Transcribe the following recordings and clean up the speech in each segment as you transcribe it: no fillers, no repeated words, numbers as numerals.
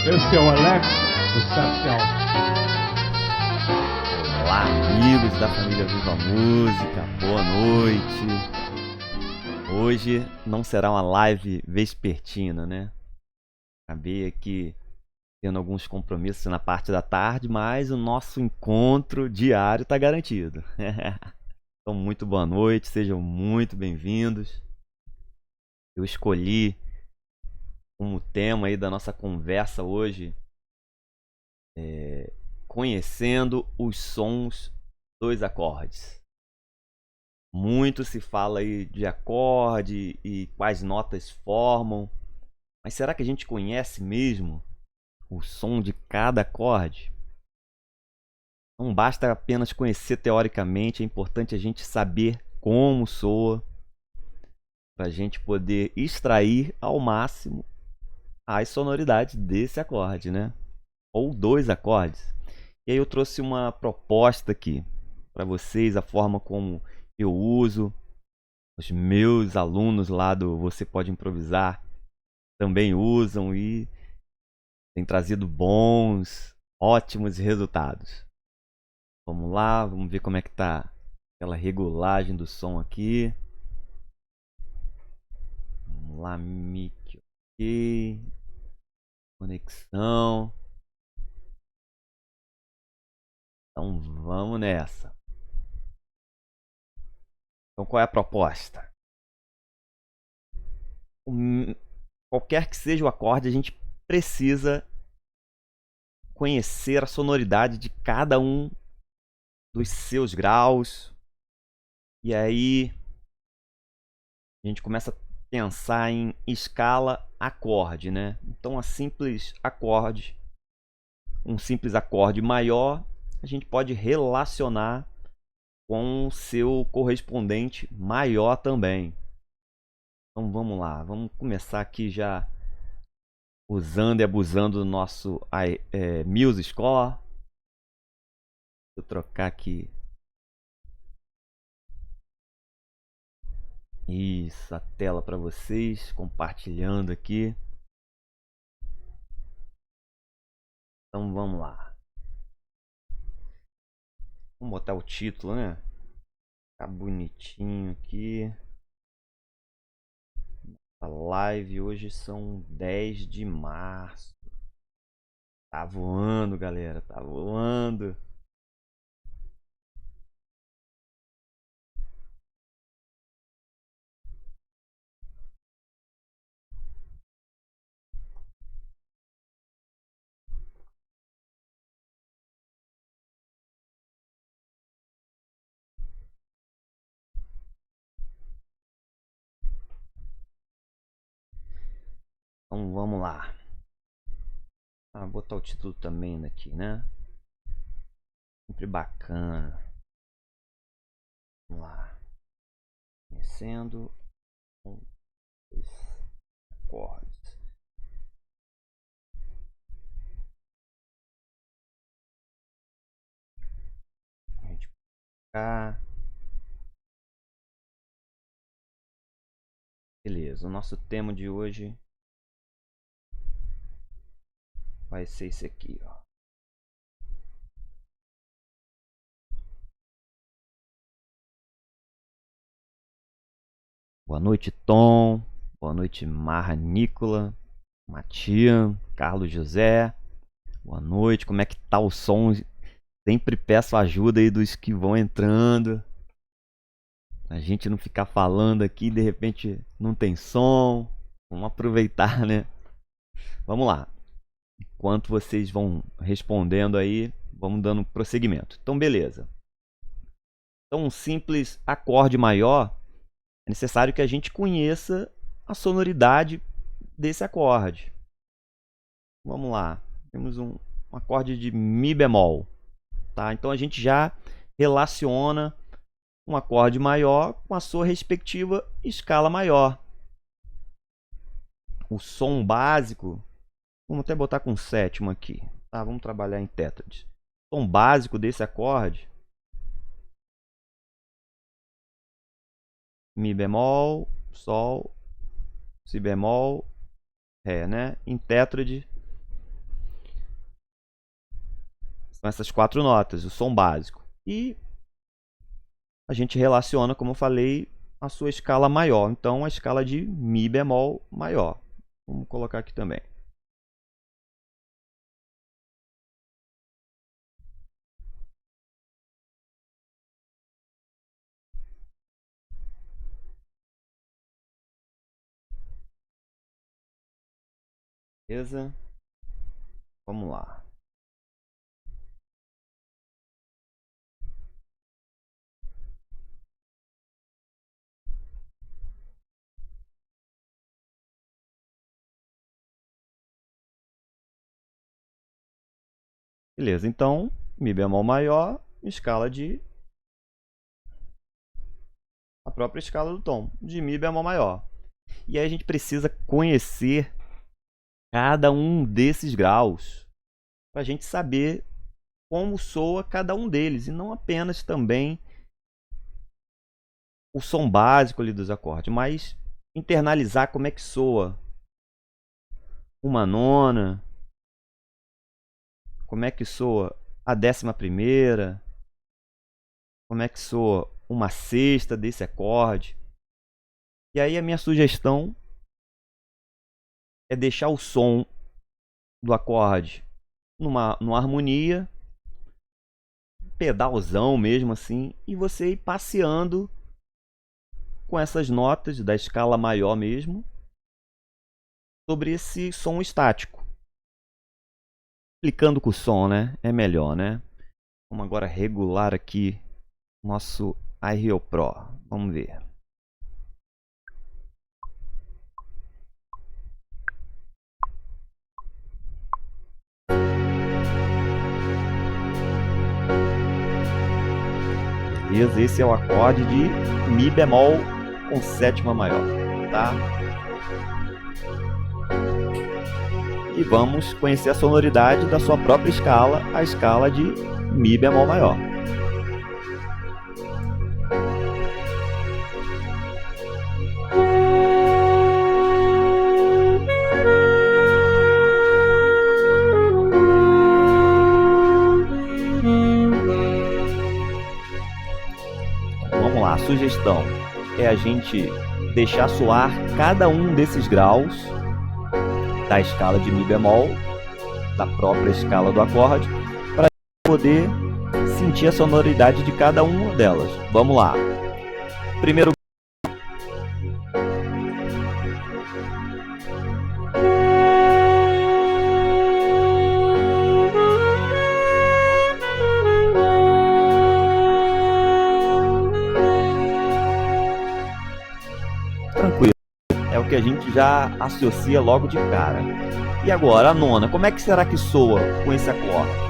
Esse é o Alex do Septel. Olá, amigos da família Viva Música, boa noite. Hoje não será uma live vespertina, né? Acabei aqui tendo alguns compromissos na parte da tarde, mas o nosso encontro diário está garantido. Então, muito boa noite, sejam muito bem-vindos. Eu escolhi como tema aí da nossa conversa hoje conhecendo os sons dos acordes. Muito se fala aí de acorde e quais notas formam, mas será que a gente conhece mesmo o som de cada acorde? Não basta apenas conhecer teoricamente, é importante a gente saber como soa, para a gente poder extrair ao máximo as sonoridades desse acorde, né? Ou dois acordes. E aí eu trouxe uma proposta aqui para vocês, a forma como eu uso. Os meus alunos lá do Você Pode Improvisar também usam e tem trazido bons, ótimos resultados. Vamos lá, vamos ver como é que tá aquela regulagem do som aqui. Vamos lá, mic ok, conexão. Então vamos nessa. Então qual é a proposta? Qualquer que seja o acorde, a gente precisa conhecer a sonoridade de cada um dos seus graus. E aí a gente começa a pensar em escala acorde, né? Então, um simples acorde maior, a gente pode relacionar com o seu correspondente maior também. Então vamos lá, vamos começar aqui já usando e abusando do nosso Music Score. Vou trocar aqui. Isso, a tela para vocês, compartilhando aqui. Então vamos lá. Vamos botar o título, né? Tá bonitinho aqui. A live hoje são 10 de março. Tá voando, galera, tá voando. Então vamos lá. Vou botar o título também aqui, né? Sempre bacana. Vamos lá. Conhecendo os acordes. A gente cá. Beleza, o nosso tema de hoje vai ser esse aqui, ó. Boa noite, Tom. Boa noite, Marra Nicola, Matian, Carlos José. Boa noite, como é que tá o som? Sempre peço ajuda aí dos que vão entrando. A gente não ficar falando aqui, de repente não tem som. Vamos aproveitar, né? Vamos lá. Enquanto vocês vão respondendo aí, vamos dando prosseguimento. Então, beleza. Então, um simples acorde maior, é necessário que a gente conheça a sonoridade desse acorde. Vamos lá. Temos um acorde de Mi bemol. Tá? Então, a gente já relaciona um acorde maior com a sua respectiva escala maior. O som básico, vamos até botar com sétima aqui. Tá? Vamos trabalhar em tétrades. O som básico desse acorde, Mi bemol, Sol, Si bemol, Ré, né? Em tétrade, São essas 4 notas, o som básico. E a gente relaciona, como eu falei, a sua escala maior. Então, a escala de Mi bemol maior. Vamos colocar aqui também. Beleza? Vamos lá. Beleza, então, Mi bemol maior, escala de... a própria escala do tom, de Mi bemol maior. E aí a gente precisa conhecer cada um desses graus para a gente saber como soa cada um deles, e não apenas também o som básico ali dos acordes, mas internalizar como é que soa uma nona, como é que soa a 11ª, como é que soa uma sexta desse acorde. E aí a minha sugestão é deixar o som do acorde numa harmonia, pedalzão mesmo assim, e você ir passeando com essas notas da escala maior mesmo sobre esse som estático. Aplicando com o som, né? É melhor, né? Vamos agora regular aqui nosso iReal Pro. Vamos ver. Beleza, esse é o acorde de Mi bemol com 7ª maior, tá? E vamos conhecer a sonoridade da sua própria escala, a escala de Mi bemol maior. Vamos lá, a sugestão é a gente deixar soar cada um desses graus da escala de Mi bemol, da própria escala do acorde, para poder sentir a sonoridade de cada uma delas. Vamos lá. Primeiro. Tranquilo. É o que a gente já associa logo de cara. E agora, a nona. Como é que será que soa com esse acorde?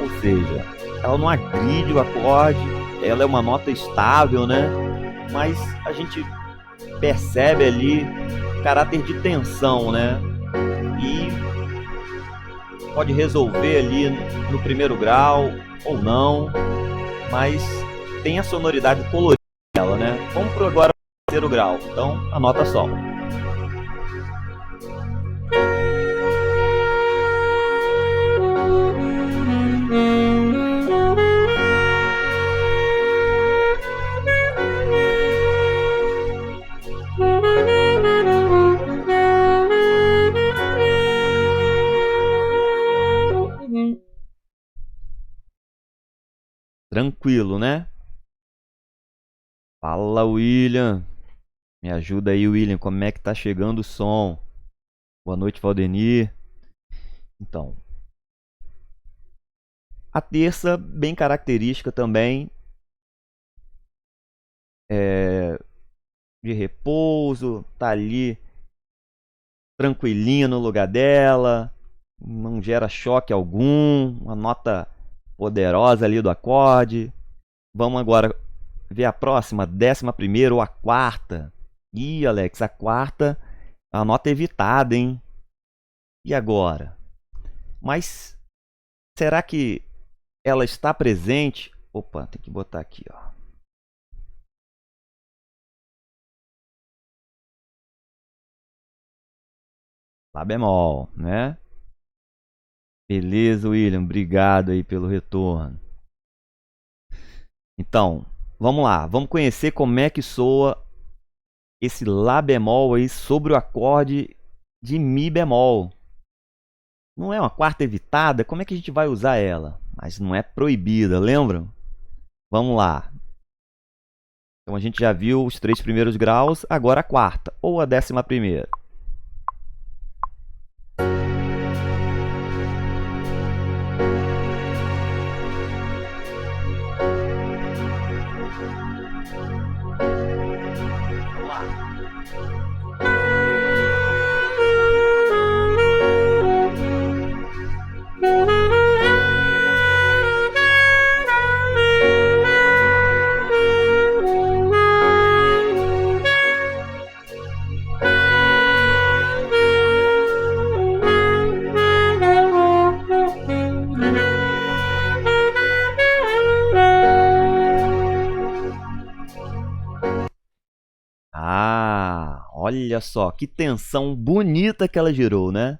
Ou seja, ela não agride o acorde, ela é uma nota estável, né? Mas a gente percebe ali caráter de tensão, né? E pode resolver ali no primeiro grau ou não, mas tem a sonoridade colorida dela, né? Vamos para agora o terceiro grau, então anota só. Tranquilo, né? Fala, William. Me ajuda aí, William. Como é que tá chegando o som? Boa noite, Valdenir. Então, a terça, bem característica também, de repouso, tá ali tranquilinha no lugar dela, não gera choque algum, uma nota poderosa ali do acorde. Vamos agora ver a próxima, 11ª ou a quarta. Ih, Alex, a quarta, a nota evitada, hein? E agora? Mas será que ela está presente? Opa, tem que botar aqui, ó. Lá bemol, né? Beleza, William. Obrigado aí pelo retorno. Então, vamos lá. Vamos conhecer como é que soa esse Lá bemol aí sobre o acorde de Mi bemol. Não é uma quarta evitada? Como é que a gente vai usar ela? Mas não é proibida, lembram? Vamos lá. Então a gente já viu os 3 primeiros graus, agora a quarta ou a 11ª. Ah, olha só, que tensão bonita que ela gerou, né?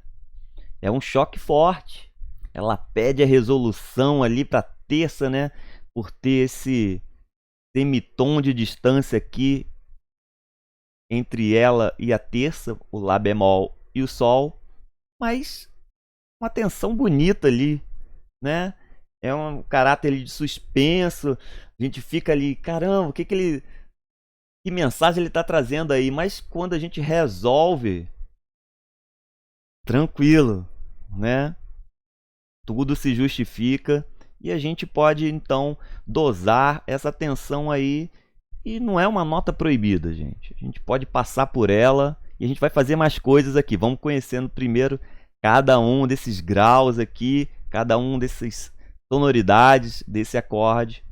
É um choque forte. Ela pede a resolução ali para terça, né? Por ter esse semitom de distância aqui entre ela e a terça, o Lá bemol e o Sol. Mas uma tensão bonita ali, né? É um caráter ali de suspenso. A gente fica ali, caramba, que mensagem ele está trazendo aí? Mas quando a gente resolve, tranquilo, né? Tudo se justifica e a gente pode então dosar essa tensão aí. E não é uma nota proibida, gente. A gente pode passar por ela e a gente vai fazer mais coisas aqui. Vamos conhecendo primeiro cada um desses graus aqui, cada um dessas sonoridades desse acorde,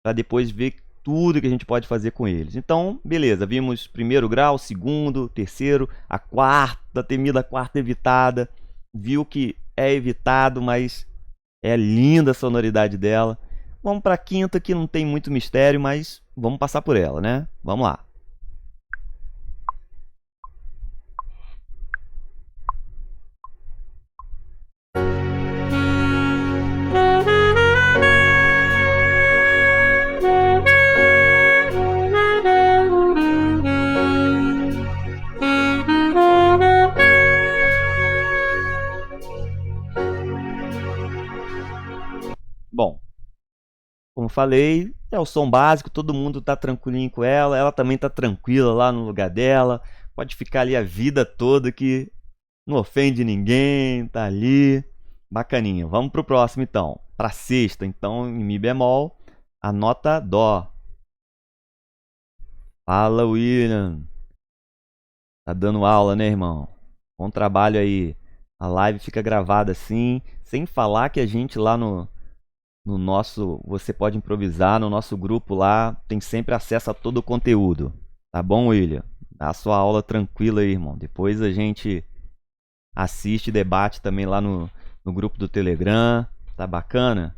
para depois ver tudo que a gente pode fazer com eles. Então, beleza, vimos primeiro grau, segundo, terceiro, a quarta, temida quarta evitada. Viu que é evitado, mas é linda a sonoridade dela. Vamos para a quinta, que não tem muito mistério, mas vamos passar por ela, né? Vamos lá. Bom, como falei, é o som básico, todo mundo tá tranquilinho com ela, ela também tá tranquila lá no lugar dela, pode ficar ali a vida toda que não ofende ninguém, tá ali, bacaninha. Vamos pro próximo então, pra sexta, então em Mi bemol, a nota Dó. Fala, William, tá dando aula, né, irmão? Bom trabalho aí. A live fica gravada assim, sem falar que a gente lá no nosso, você pode improvisar no nosso grupo lá, tem sempre acesso a todo o conteúdo. Tá bom, William? Dá a sua aula tranquila aí, irmão. Depois a gente assiste e debate também lá no grupo do Telegram. Tá bacana?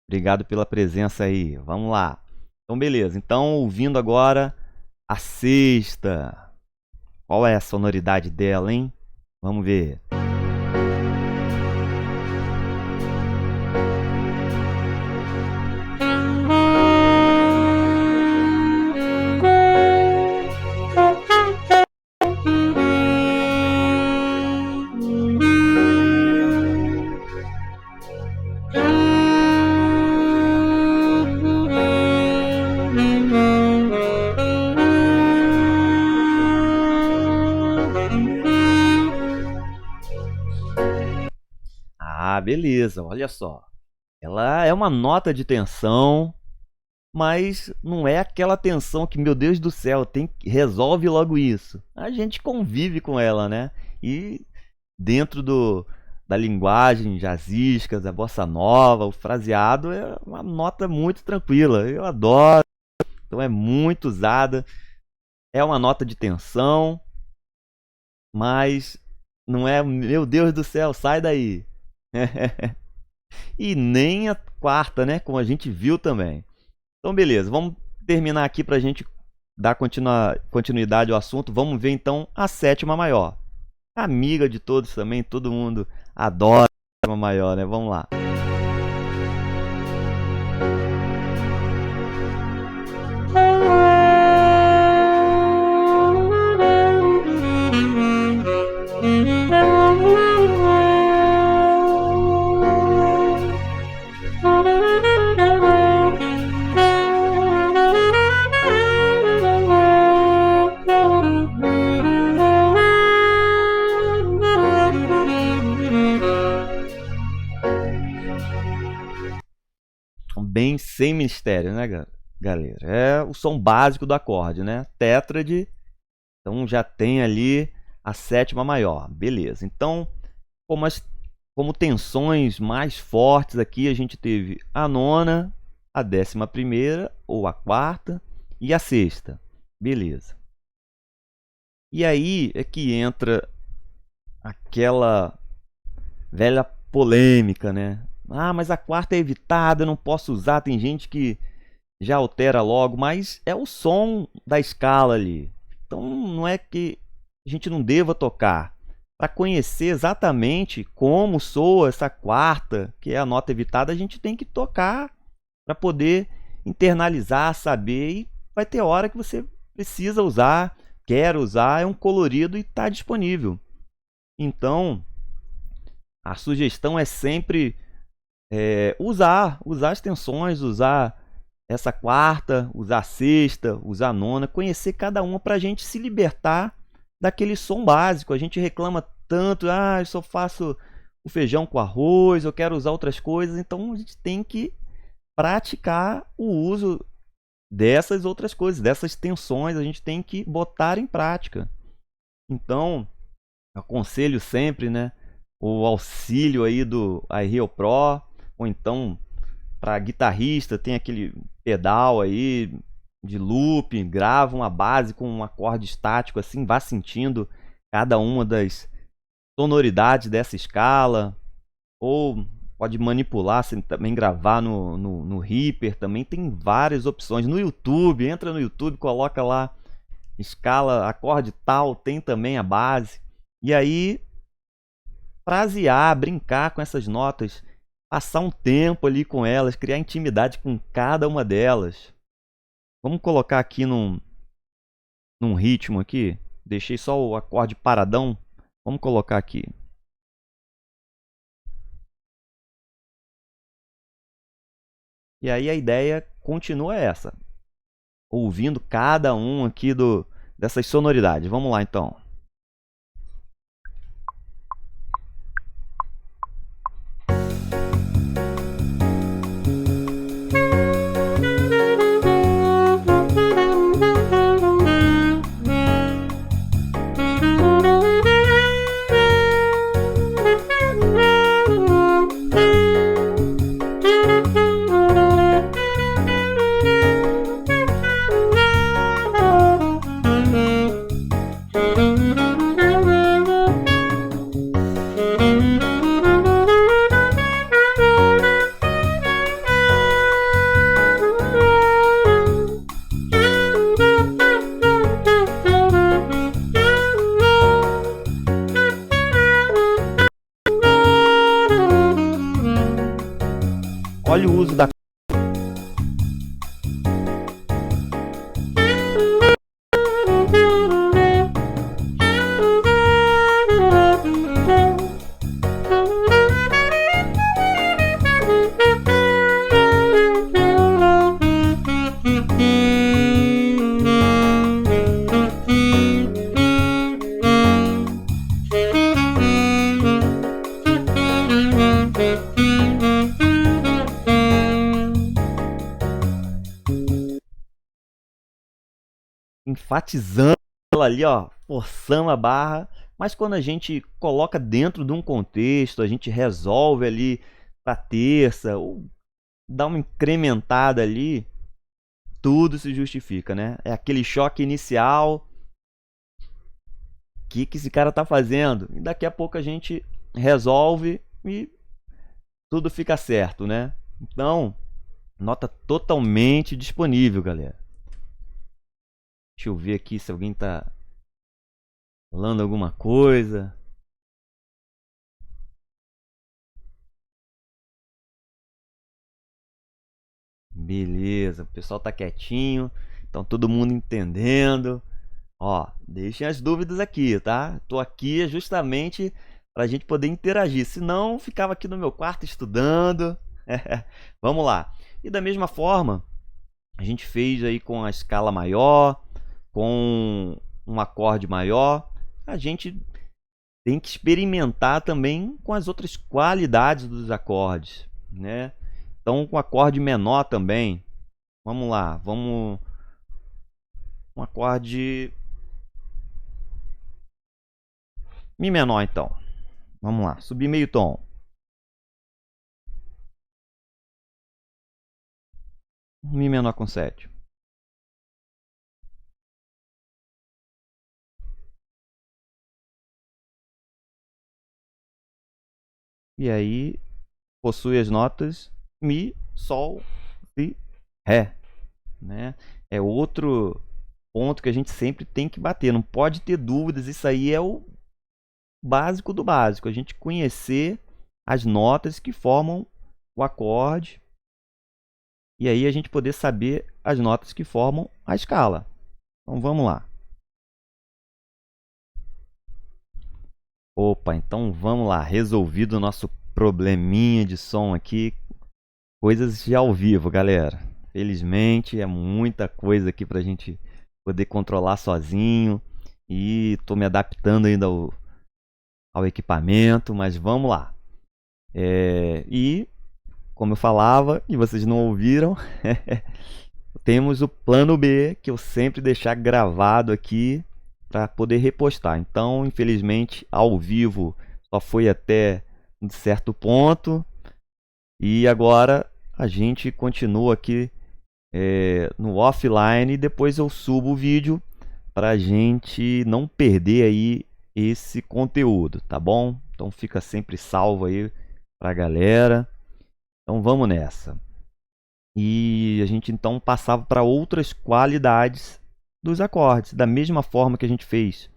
Obrigado pela presença aí. Vamos lá. Então, beleza. Então, ouvindo agora a sexta. Qual é a sonoridade dela, hein? Vamos ver. Ah, beleza, olha só. Ela é uma nota de tensão, mas não é aquela tensão que, meu Deus do céu, resolve logo isso. A gente convive com ela, né? E dentro da linguagem jazzística, da bossa nova, o fraseado é uma nota muito tranquila. Eu adoro Então é muito usada. É uma nota de tensão, mas não é, meu Deus do céu, sai daí. E nem a quarta, né? Como a gente viu também. Então, beleza, vamos terminar aqui para a gente dar continuidade ao assunto. Vamos ver então a sétima maior. Amiga de todos também, todo mundo adora a sétima maior, né? Vamos lá. Bem sem mistério, né, galera? É o som básico do acorde, né? Tétrade. Então já tem ali a sétima maior. Beleza. Então, como tensões mais fortes aqui, a gente teve a nona, a 11ª ou a quarta e a sexta. Beleza. E aí é que entra aquela velha polêmica, né? Ah, mas a quarta é evitada, eu não posso usar. Tem gente que já altera logo, mas é o som da escala ali. Então não é que a gente não deva tocar. Para conhecer exatamente como soa essa quarta, que é a nota evitada, a gente tem que tocar para poder internalizar, saber. E vai ter hora que você precisa usar, quer usar, é um colorido e está disponível. Então a sugestão é sempre usar as tensões, usar essa quarta, usar a sexta, usar a nona, conhecer cada uma para a gente se libertar daquele som básico. A gente reclama tanto, eu só faço o feijão com arroz, eu quero usar outras coisas. Então a gente tem que praticar o uso dessas outras coisas, dessas tensões, a gente tem que botar em prática. Então, aconselho sempre, né, o auxílio aí do iReal Pro, ou então para guitarrista tem aquele pedal aí de loop, grava uma base com um acorde estático assim, vá sentindo cada uma das sonoridades dessa escala, ou pode manipular, assim, também gravar no Reaper, também tem várias opções. No YouTube, entra no YouTube, coloca lá escala, acorde tal, tem também a base. E aí, frasear, brincar com essas notas, passar um tempo ali com elas, criar intimidade com cada uma delas. Vamos colocar aqui num ritmo aqui. Deixei só o acorde paradão. Vamos colocar aqui. E aí a ideia continua essa. Ouvindo cada um aqui dessas sonoridades. Vamos lá então. Olha o uso da enfatizando ela ali, ó, forçando a barra, mas quando a gente coloca dentro de um contexto, a gente resolve ali para terça, ou dá uma incrementada ali, tudo se justifica, né? É aquele choque inicial. O que esse cara tá fazendo? E daqui a pouco a gente resolve e tudo fica certo, né? Então, nota totalmente disponível, galera. Deixa eu ver aqui se alguém tá falando alguma coisa. Beleza, o pessoal tá quietinho. Então todo mundo entendendo. Ó, deixem as dúvidas aqui, tá? Tô aqui justamente pra gente poder interagir. Senão, ficava aqui no meu quarto estudando. Vamos lá. E da mesma forma, a gente fez aí com a escala maior, com um acorde maior. A gente tem que experimentar também com as outras qualidades dos acordes, né? Então, com acorde menor também. Vamos lá, vamos um acorde Mi menor então. Vamos lá, subir meio tom. Mi menor com 7. E aí possui as notas Mi, Sol, Si, Ré, né? É outro ponto que a gente sempre tem que bater, não pode ter dúvidas, isso aí é o básico do básico, a gente conhecer as notas que formam o acorde e aí a gente poder saber as notas que formam a escala. Então vamos lá. Opa, então vamos lá, resolvido o nosso probleminha de som aqui, coisas de ao vivo, galera. Felizmente é muita coisa aqui pra gente poder controlar sozinho e tô me adaptando ainda ao equipamento, mas vamos lá. E como eu falava e vocês não ouviram, temos o plano B que eu sempre deixar gravado aqui para poder repostar. Então, infelizmente, ao vivo só foi até um certo ponto e agora a gente continua aqui no offline e depois eu subo o vídeo para a gente não perder aí esse conteúdo, tá bom? Então fica sempre salvo aí para a galera. Então vamos nessa. E a gente então passava para outras qualidades dos acordes, da mesma forma que a gente fez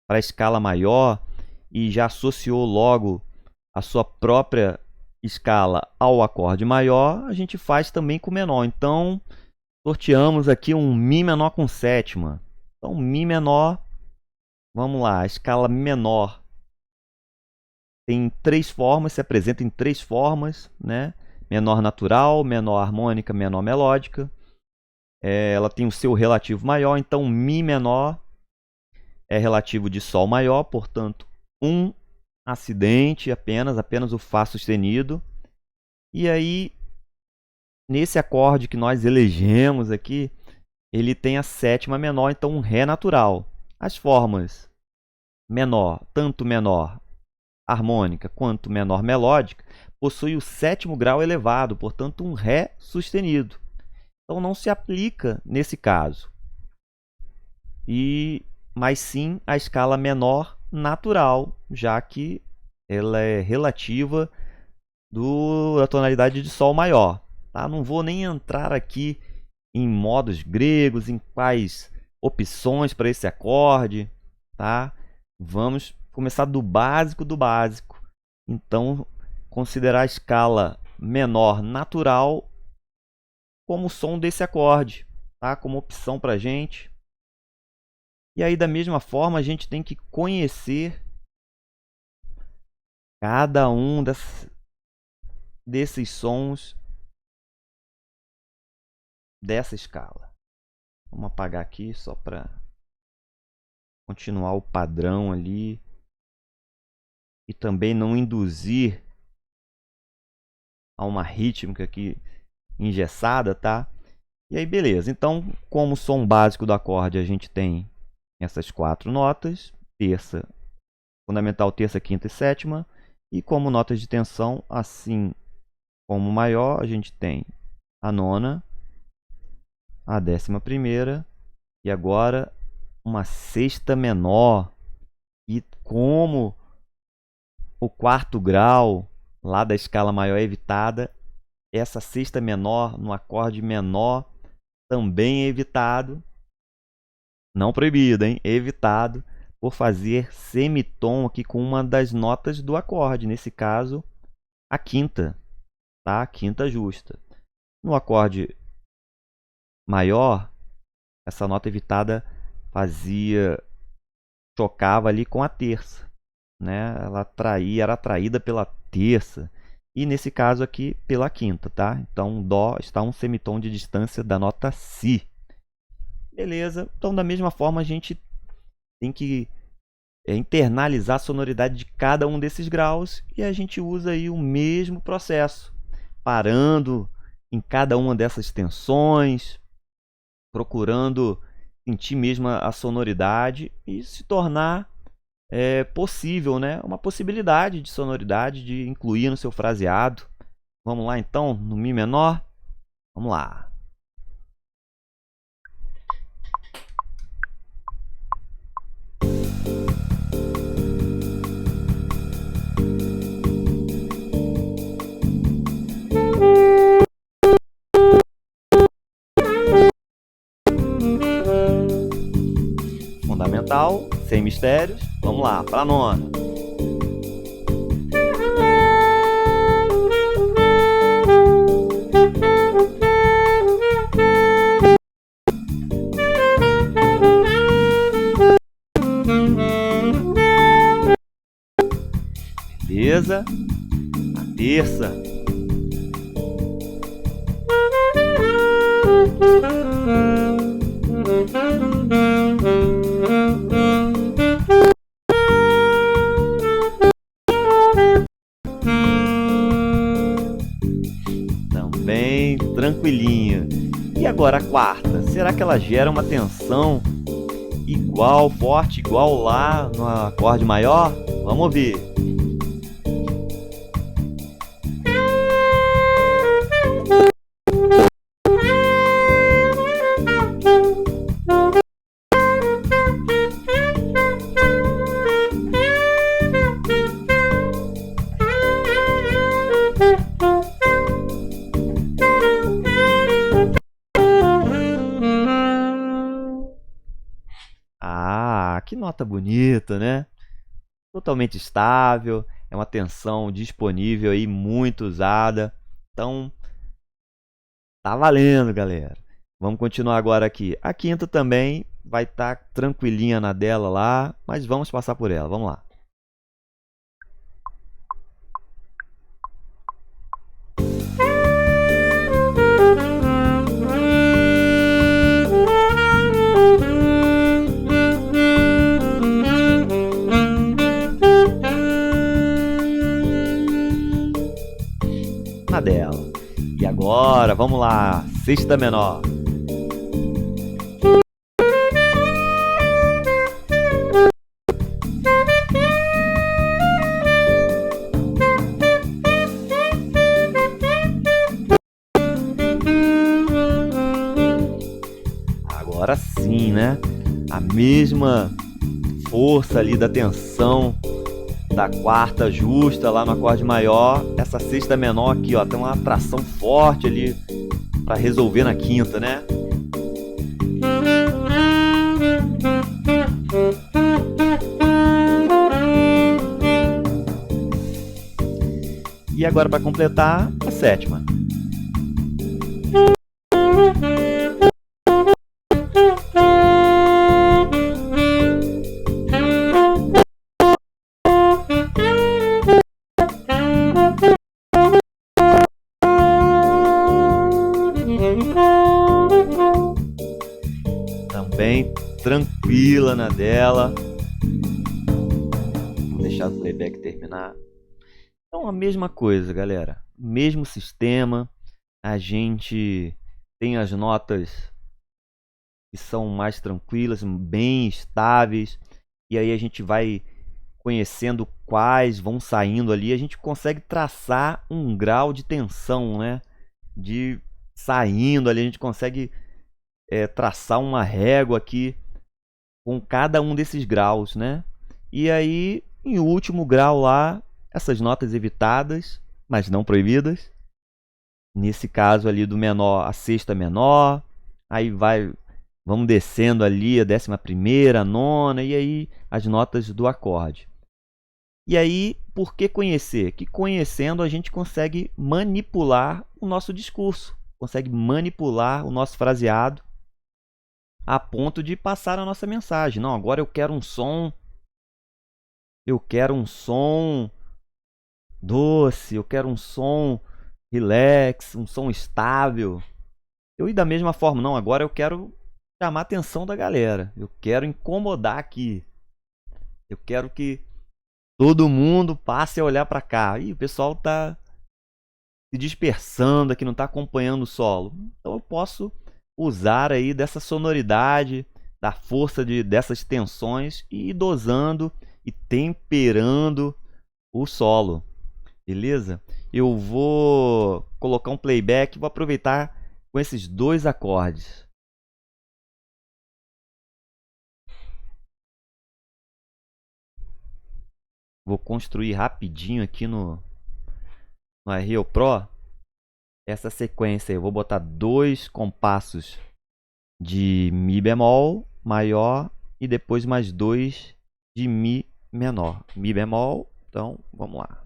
para a escala maior e já associou logo a sua própria escala ao acorde maior, a gente faz também com o menor. Então, sorteamos aqui um Mi menor com sétima. Então, Mi menor, vamos lá, a escala menor tem três formas, se apresenta em três formas, né? Menor natural, menor harmônica, menor melódica. Ela tem o seu relativo maior, então Mi menor é relativo de Sol maior, portanto, um acidente apenas o Fá sustenido. E aí, nesse acorde que nós elegemos aqui, ele tem a sétima menor, então um Ré natural. As formas menor, tanto menor harmônica quanto menor melódica, possui o sétimo grau elevado, portanto um Ré sustenido. Então não se aplica nesse caso. Mas sim a escala menor natural, já que ela é relativa da tonalidade de Sol maior. Tá? Não vou nem entrar aqui em modos gregos, em quais opções para esse acorde. Tá? Vamos começar do básico do básico. Então, considerar a escala menor natural como o som desse acorde, tá? Como opção para a gente. E aí, da mesma forma, a gente tem que conhecer cada um desses sons dessa escala. Vamos apagar aqui só para continuar o padrão ali e também não induzir a uma rítmica aqui engessada, tá? E aí, beleza. Então, como som básico do acorde, a gente tem essas quatro notas: terça, fundamental, terça, quinta e sétima. E como notas de tensão, assim como maior, a gente tem a nona, a 11ª e agora uma sexta menor. E como o 4º grau lá da escala maior é evitada, essa sexta menor no acorde menor também é evitado, não proibido, hein? Evitado por fazer semitom aqui com uma das notas do acorde, nesse caso a quinta, tá? A quinta justa. No acorde maior, essa nota evitada chocava ali com a terça, né? Ela era atraída pela terça e nesse caso aqui pela quinta, tá? Então dó está um semitom de distância da nota si. Beleza? Então da mesma forma a gente tem que internalizar a sonoridade de cada um desses graus e a gente usa aí o mesmo processo, parando em cada uma dessas tensões, procurando sentir mesmo a sonoridade e se tornar possível, né? Uma possibilidade de sonoridade de incluir no seu fraseado. Vamos lá então, no Mi menor? Vamos lá. Fundamental, sem mistérios. Vamos lá, para a nona. Beleza? A terça. Também tranquilinha. E agora a quarta? Será que ela gera uma tensão igual, forte, igual lá no acorde maior? Vamos ouvir. Ah, que nota bonita, né? Totalmente estável, é uma tensão disponível aí, muito usada. Então, tá valendo, galera. Vamos continuar agora aqui. A quinta também vai estar tranquilinha na dela lá, mas vamos passar por ela. Vamos lá. Na dela. E agora, vamos lá, sexta menor. Agora sim, né? A mesma força ali da tensão da quarta justa lá no acorde maior, essa sexta menor aqui, ó, tem uma atração forte ali para resolver na quinta, né? E agora para completar, a sétima. Também tranquila na dela. Vou deixar o playback terminar. Então a mesma coisa, galera. Mesmo sistema. A gente tem as notas que são mais tranquilas, bem estáveis. E aí a gente vai conhecendo quais vão saindo ali. A gente consegue traçar um grau de tensão, né? De saindo ali, a gente consegue traçar uma régua aqui com cada um desses graus, né? E aí, em último grau lá, essas notas evitadas, mas não proibidas. Nesse caso ali do menor, a sexta menor, aí vamos descendo ali a 11ª, a nona, e aí as notas do acorde. E aí, por que conhecer? Que conhecendo a gente consegue manipular o nosso discurso, consegue manipular o nosso fraseado a ponto de passar a nossa mensagem. Não, agora eu quero um som doce, eu quero um som relax, um som estável. E da mesma forma, não, agora eu quero chamar a atenção da galera. Eu quero incomodar aqui. Eu quero que todo mundo passe a olhar para cá. E o pessoal tá se dispersando aqui, não tá acompanhando o solo. Então eu posso usar aí dessa sonoridade, da força dessas tensões e ir dosando e temperando o solo. Beleza? Eu vou colocar um playback, vou aproveitar com esses 2 acordes. Vou construir rapidinho aqui no Real Pro essa sequência. Eu vou botar 2 compassos de Mi bemol maior e depois mais 2 de Mi menor. Mi bemol, então vamos lá.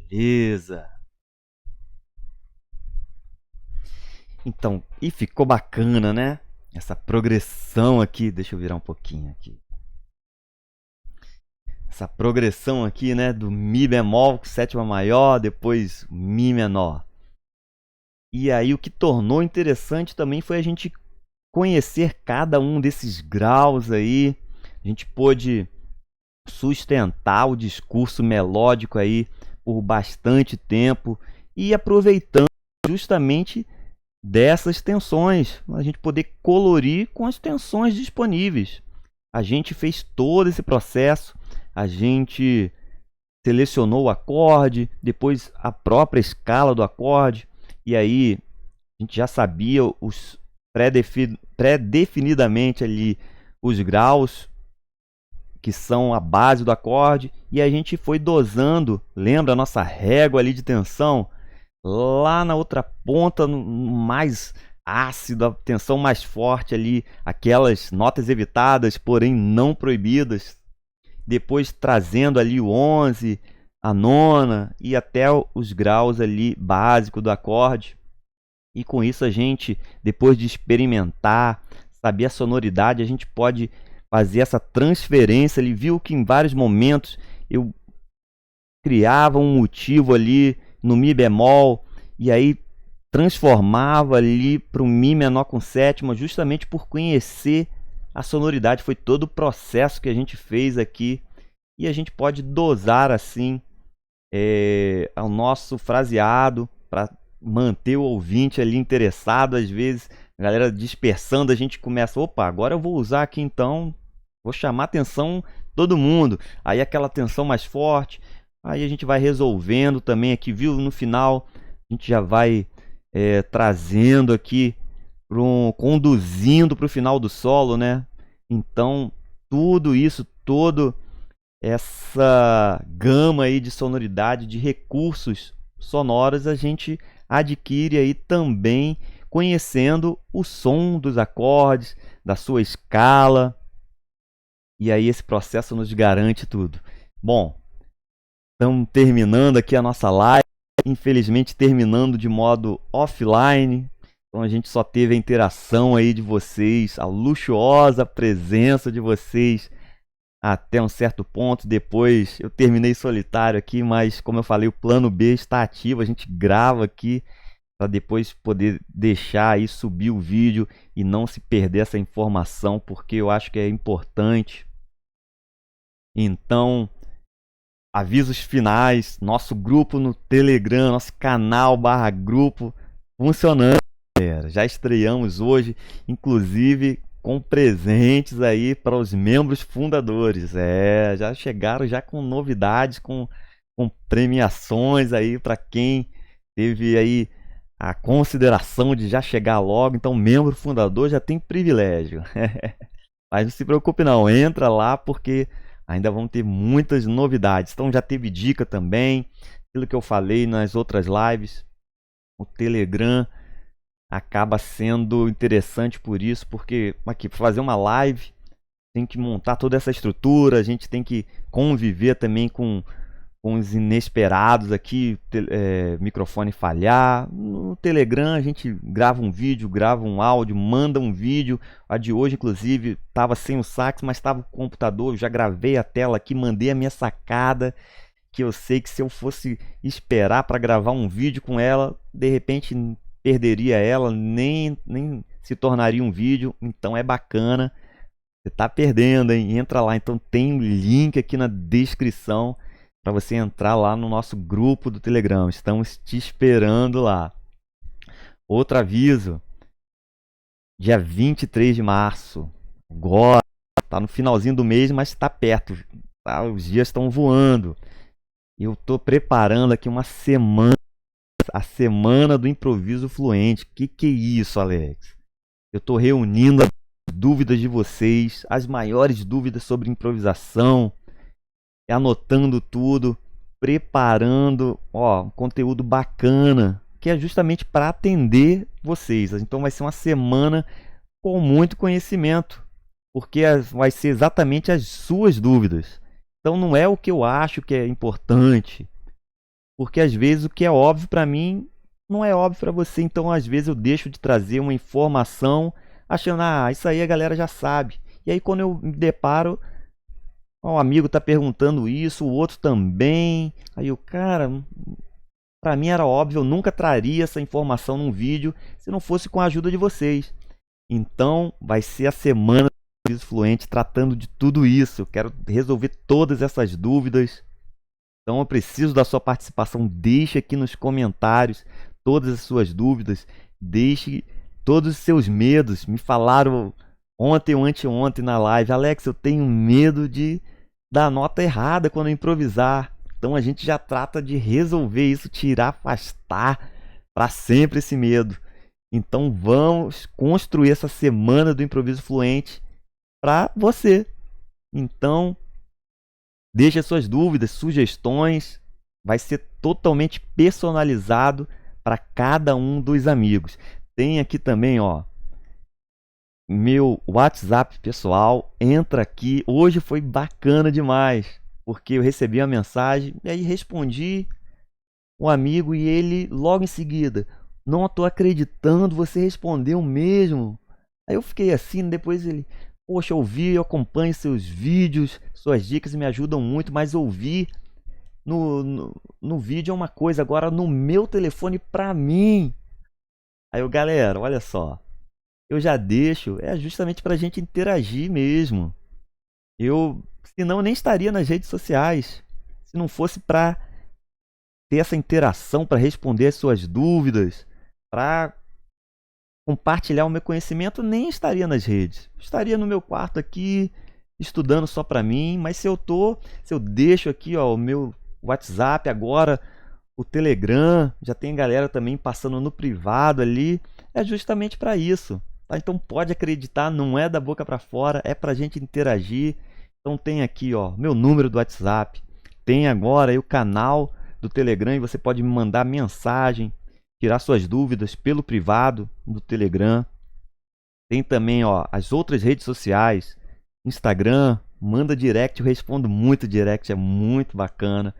Beleza. Então, e ficou bacana, né? Essa progressão aqui, deixa eu virar um pouquinho aqui. Essa progressão aqui, né, do Mi bemol, sétima maior, depois Mi menor. E aí o que tornou interessante também foi a gente conhecer cada um desses graus aí. A gente pôde sustentar o discurso melódico aí por bastante tempo e aproveitando justamente dessas tensões, a gente poder colorir com as tensões disponíveis. A gente fez todo esse processo, a gente selecionou o acorde, depois a própria escala do acorde, e aí a gente já sabia os pré-definidamente ali os graus que são a base do acorde, e a gente foi dosando, lembra a nossa régua ali de tensão? Lá na outra ponta, mais ácido, a tensão mais forte ali, aquelas notas evitadas, porém não proibidas. Depois trazendo ali o 11, a nona e até os graus ali básico do acorde. E com isso a gente, depois de experimentar, saber a sonoridade, a gente pode fazer essa transferência. Ele viu que em vários momentos eu criava um motivo ali no Mi bemol e aí transformava ali para o Mi menor com sétima, justamente por conhecer a sonoridade. Foi todo o processo que a gente fez aqui, e a gente pode dosar assim ao nosso fraseado para manter o ouvinte ali interessado. Às vezes a galera dispersando, a gente começa, opa, agora eu vou usar aqui então, vou chamar atenção todo mundo, aí aquela tensão mais forte, aí a gente vai resolvendo também aqui, viu? No final a gente já vai trazendo aqui, conduzindo para o final do solo, né? Então tudo isso, todo essa gama aí de sonoridade, de recursos sonoros, a gente adquire aí também conhecendo o som dos acordes, da sua escala, e aí esse processo nos garante tudo. Bom, estamos terminando aqui a nossa live, infelizmente terminando de modo offline, então a gente só teve a interação aí de vocês, a luxuosa presença de vocês até um certo ponto. Depois eu terminei solitário aqui, mas como eu falei, o plano B está ativo, a gente grava aqui para depois poder deixar aí subir o vídeo e não se perder essa informação, porque eu acho que é importante. Então, avisos finais, nosso grupo no Telegram, nosso canal /grupo funcionando, galera. Já estreamos hoje, inclusive com presentes aí para os membros fundadores. Já chegaram já com novidades, com premiações aí para quem teve aí a consideração de já chegar logo. Então, membro fundador já tem privilégio. Mas não se preocupe não, entra lá porque ainda vão ter muitas novidades. Então já teve dica também, aquilo que eu falei nas outras lives. O Telegram acaba sendo interessante por isso, porque aqui para fazer uma live tem que montar toda essa estrutura, a gente tem que conviver também com os inesperados aqui, microfone falhar. No Telegram a gente grava um vídeo, grava um áudio, manda um vídeo. A de hoje, inclusive, estava sem o sax, mas estava com o computador. Eu já gravei a tela aqui, mandei a minha sacada, que eu sei que se eu fosse esperar para gravar um vídeo com ela, de repente perderia ela, nem se tornaria um vídeo. Então é bacana. Você tá perdendo, hein? Entra lá. Então tem um link aqui na descrição para você entrar lá no nosso grupo do Telegram. Estamos te esperando lá. Outro aviso, dia 23 de março, agora, tá no finalzinho do mês, mas está perto, tá? Os dias estão voando. Eu estou preparando aqui uma semana, a semana do improviso fluente. Que é isso, Alex? Eu estou reunindo as dúvidas de vocês, as maiores dúvidas sobre improvisação, anotando tudo, preparando um conteúdo bacana, que é justamente para atender vocês. Então vai ser uma semana com muito conhecimento, porque vai ser exatamente as suas dúvidas. Então não é o que eu acho que é importante, porque às vezes o que é óbvio para mim não é óbvio para você. Então às vezes eu deixo de trazer uma informação achando, isso aí a galera já sabe. E aí quando eu me deparo, um amigo está perguntando isso, o outro também. Aí cara, para mim era óbvio, eu nunca traria essa informação num vídeo se não fosse com a ajuda de vocês. Então vai ser a semana do improviso fluente tratando de tudo isso. Eu quero resolver todas essas dúvidas. Então eu preciso da sua participação. Deixe aqui nos comentários todas as suas dúvidas. Deixe todos os seus medos. Me falaram ontem ou anteontem na live: Alex, eu tenho medo de dar nota errada quando eu improvisar. Então a gente já trata de resolver isso, tirar, afastar para sempre esse medo. Então vamos construir essa semana do improviso fluente para você. Então deixe as suas dúvidas, sugestões. Vai ser totalmente personalizado para cada um dos amigos. Tem aqui também, ó, meu WhatsApp pessoal. Entra aqui. Hoje foi bacana demais, porque eu recebi a mensagem e aí respondi um amigo e ele logo em seguida: não estou acreditando, você respondeu mesmo. Aí eu fiquei assim, depois ele: poxa, eu acompanho seus vídeos, suas dicas me ajudam muito, mas ouvir no vídeo é uma coisa, agora no meu telefone pra mim. Aí eu: galera, olha só, eu já deixo, é justamente pra gente interagir mesmo. Senão eu nem estaria nas redes sociais, se não fosse pra ter essa interação, pra responder as suas dúvidas, pra compartilhar o meu conhecimento, nem estaria nas redes. Estaria no meu quarto aqui, estudando só pra mim. Mas se eu deixo aqui, ó, o meu WhatsApp, agora o Telegram, já tem galera também passando no privado ali, é justamente para isso, tá? Então pode acreditar, não é da boca para fora, é pra gente interagir. Então tem aqui, ó, meu número do WhatsApp, tem agora aí o canal do Telegram e você pode me mandar mensagem, tirar suas dúvidas pelo privado do Telegram. Tem também, ó, as outras redes sociais, Instagram, manda direct, eu respondo muito direct, é muito bacana.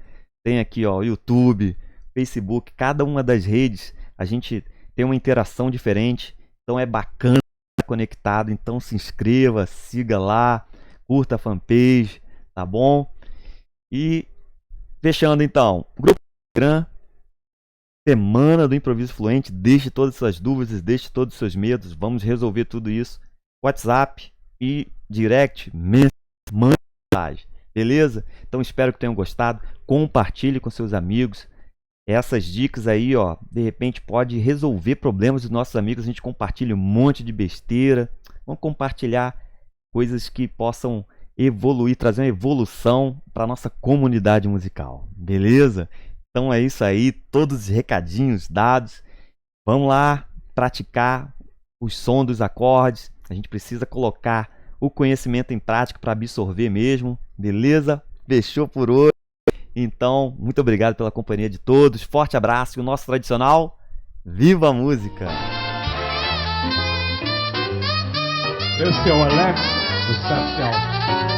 Tem aqui, ó, YouTube, Facebook, cada uma das redes a gente tem uma interação diferente, então é bacana estar conectado. Então se inscreva, siga lá, curta a fanpage, tá bom? E fechando então, grupo do Telegram, semana do improviso fluente. Deixe todas as suas dúvidas, deixe todos os seus medos, vamos resolver tudo isso. WhatsApp e direct, mensagem, beleza? Então espero que tenham gostado, compartilhe com seus amigos. Essas dicas aí, ó, de repente pode resolver problemas dos nossos amigos. A gente compartilha um monte de besteira, vamos compartilhar coisas que possam evoluir, trazer uma evolução para nossa comunidade musical, beleza? Então é isso aí, todos os recadinhos dados. Vamos lá praticar o som dos acordes. A gente precisa colocar o conhecimento em prática para absorver mesmo, beleza? Fechou por hoje. Então, muito obrigado pela companhia de todos. Forte abraço e o nosso tradicional Viva a Música! Esse é o Alex do Septião.